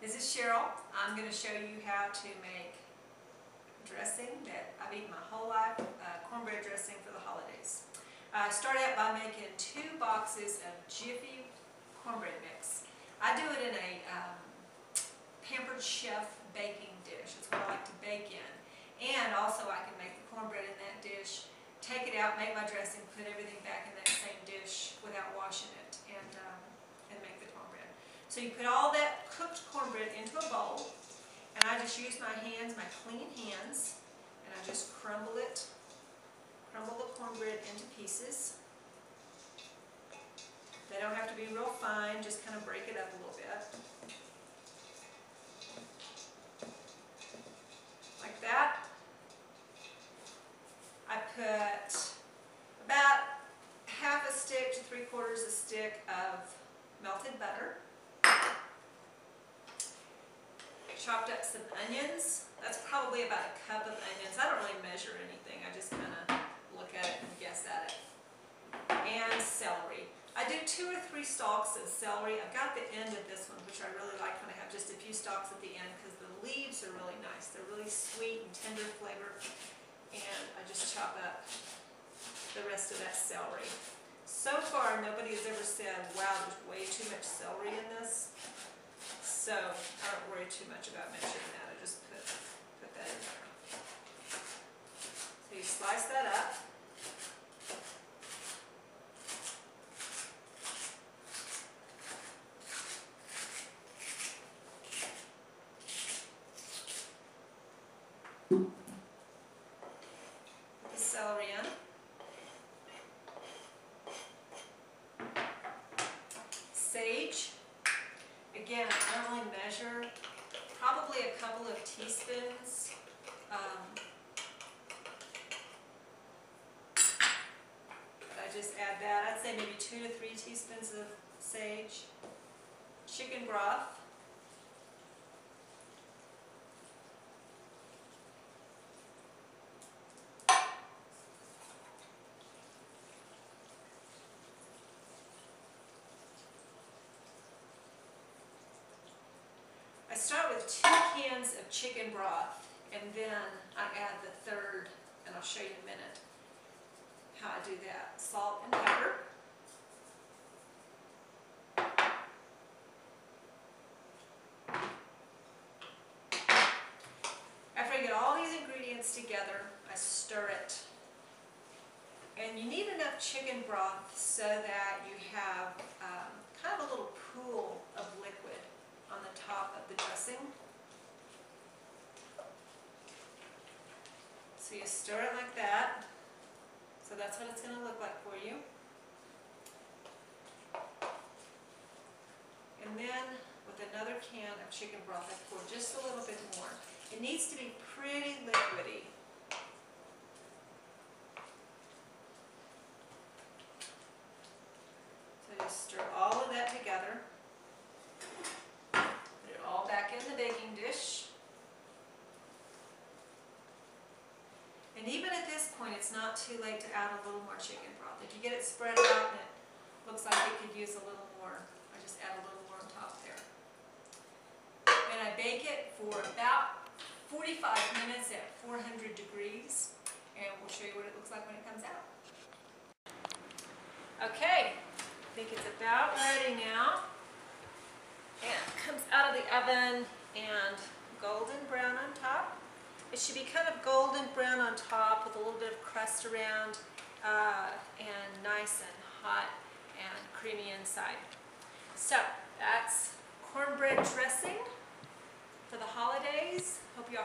This is Cheryl. I'm going to show you how to make dressing that I've eaten my whole life, cornbread dressing for the holidays. Start out by making 2 boxes of Jiffy cornbread mix. I do it in a Pampered Chef baking dish. It's what I like to bake in. And also I can make the cornbread in that dish, take it out, make my dressing, put everything back in that same dish without washing it, and make the cornbread. So you put all that cooked cornbread into a bowl, and I just use my hands, my clean hands, and I just crumble the cornbread into pieces. They don't have to be real fine, just kind of break it up a little bit. Like that. I put about half a stick to 3/4 a stick of melted butter. Chopped up some onions. That's probably about a cup of onions. I don't really measure anything. I just kind of look at it and guess at it. And celery. I do 2 or 3 stalks of celery. I've got the end of this one, which I really like when I have just a few stalks at the end, because the leaves are really nice. They're really sweet and tender flavor. And I just chop up the rest of that celery. So far, nobody has ever said, wow, there's way too much celery in this. So I don't worry too much about measuring that. I just put that in there. So you slice that up. Put the celery in. Sage. Again, I don't really measure, probably a couple of teaspoons. But I just add that. I'd say maybe 2 to 3 teaspoons of sage. Chicken broth. I start with 2 cans of chicken broth, and then I add the 3rd, and I'll show you in a minute how I do that. Salt and pepper. After I get all these ingredients together, I stir it. And you need enough chicken broth so that you have kind of a little pool of liquid on the top of the dressing. So you stir it like that. So that's what it's going to look like for you. And then with another can of chicken broth, I pour just a little bit more. It needs to be pretty liquidy. So just stir all of that together. Back in the baking dish. And even at this point, it's not too late to add a little more chicken broth. If you get it spread out and it looks like it could use a little more, I just add a little more on top there. And I bake it for about 45 minutes at 400 degrees, and we'll show you what it looks like when it comes out. Okay, I think it's about ready now. And it comes out of the oven and golden brown on top. It should be kind of golden brown on top with a little bit of crust around, and nice and hot and creamy inside. So that's cornbread dressing for the holidays. Hope you